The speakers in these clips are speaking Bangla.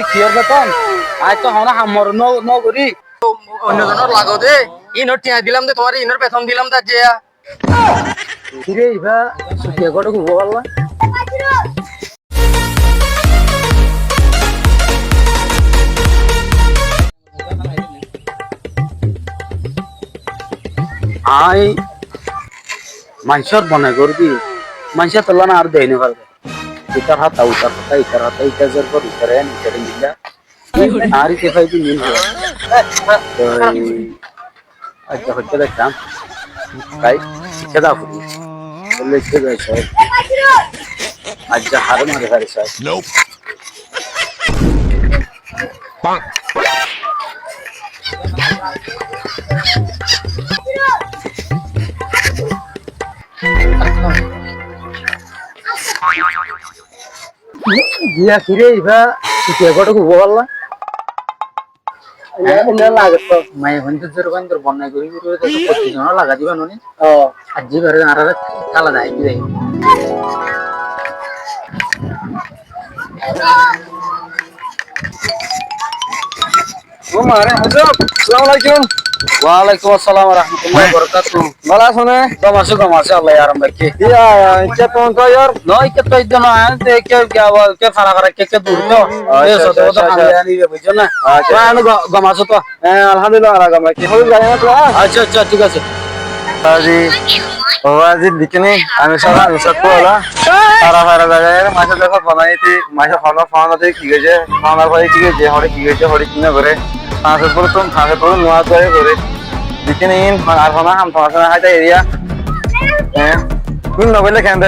কিয়র বেতন আজ তো আমরা হামর ন করি অন্যজনের লাগো দে ইনর টিয়া দিলাম দে তোমার ইনর বেতন দিলাম তার যে কিরে ইবা সুখিয়া কত ঘুরবো পারলা আই মানুষের বনে করবি মানুষের তোলা না আর দেয় না পারবে ইটার হাতা উতার হাতা ইটার হাতা ইটাজের পর ইটারে ইটারে নিলা আর কে ফাইবি নিন আচ্ছা হচ্ছে দেখতাম তাই খেদা ফুটি বললে কে যায় স্যার আচ্ছা হার মারে হারে স্যার গিয়া কিরে ইবা সুখিয়া কত ঘুরবো পারলা লাগে তো মায়ের হইতে যেরকম তোর বন্যায় করি পঁচিশ জন লাগা দিবা নি আর যে বেড়ে আর কালা যায় কি যাই ও মারে হযরত আসসালামু আলাইকুম ওয়ালাইকুম আসসালাম ওয়া রাহমাতুল্লাহি ওয়া বারাকাতুহু ভালো আছো না কমাসে আল্লাহ আরাম রাখে ইয়া কে কোন তো ইয়ার নয় কে তো ইদন আয় তে কে ফারা ফারা কে দূর তো এ সত তো খালি রে বুঝছো না আচ্ছা গমাসো তো আলহামদুলিল্লাহ আরাম কি হল জানা না তো আচ্ছা ঠিক আছে আজি ওয়াজি দিকনি আমি সব বলা সারা সারা জায়গায় মাছ দেখো বানাইতে মাছ খাওয়া খাওয়াতে কি গেছে খাওয়ার পরে কি গেছে হরে কি গেছে হরে কিনা করে পাঁচের পরে তুমি পাঁচের পরে নোয়া করে দিকনি আর খানা হাম তোমার হাইটা এরিয়া হ্যাঁ কোন নবলে কেন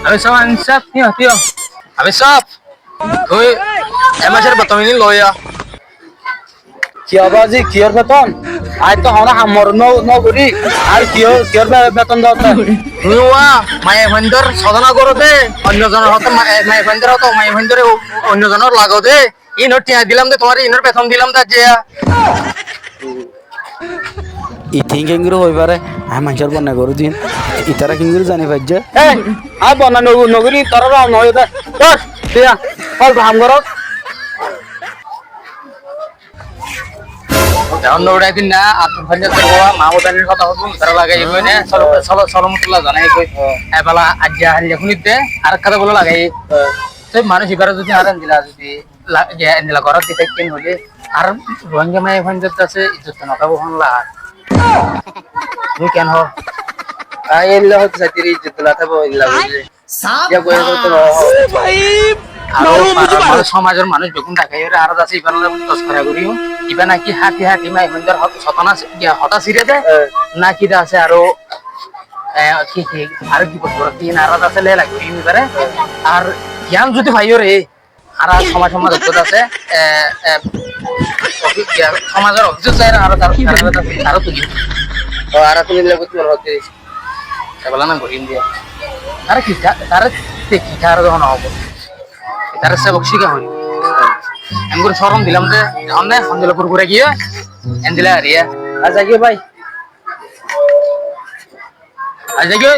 আমি সব আনসাপ তিও আমি সব তুই এমাসের বেতন নিন লইয়া কি আবাজি কিয়র বেতন আজ তো আমরা হামর ন করি আর কিয়র বেতন দাও তুই ওয়া মায়ে ভন্দর সাধনা করো দে অন্যজনের হতে মায়ে ভন্দর হতো মায়ে ভন্দরে অন্যজনের লাগো দে ইনর টিয়া দিলাম দে তোমার ইনর বেতন দিলাম তার যে ই থিঙ্কিং গুলো হই পারে আমি মানুষের বন্যা করু দিন ইতারা কিং গুলো জানি পাইছে আ বন্যা নগরী তোরা রাও নয় দে বস দিয়া ফল ভাম করো অন্য উড়াই দিন না আপনি ভন্দর করবা মামুদানির কথা হতো তারা লাগাই কই না সলমতুল্লাহ জানাই কই এবেলা আজ্জা হারিয়া শুনিতে আর কথা বলে লাগাই সেই মানুষ এবারে যদি আরাম দিলা যদি দিলা ঘর দিতে কেন হলে আর রোহিঙ্গা মায়ে ভন্দর আছে ইজ্জত নকাবো হনলা তুই কেন হ এল্লা হচ্ছে সাতির ইজ্জত লাথাবো ইল্লা বুঝে ইয়া কই তো ভাই আর সমাজের মানুষ যখন দেখাই ওরা আর আছে ইবান তস্করা করিও ইবা নাকি হাতি মাই ভন্দর শতনা হতা সিরে দে নাকি আছে আরো কি আর কি করবো তিন আর আছে লে লাগবে এবারে আর জ্ঞান যদি ভাইও রে আর সমাজ আছে সমাজের অফিস চাই আর আরো তুলি আর তুমি লাগো তোমার হতে বলা না করিম দিয়া আরে কি তার দেখি তার যখন হবো তার সেবক শিখা হই আমি করে শরম দিলাম যে অন্য সন্দেলপুর ঘুরে গিয়ে এন্দিলা আরিয়া আচ্ছা কি ভাই আজ গিয়ে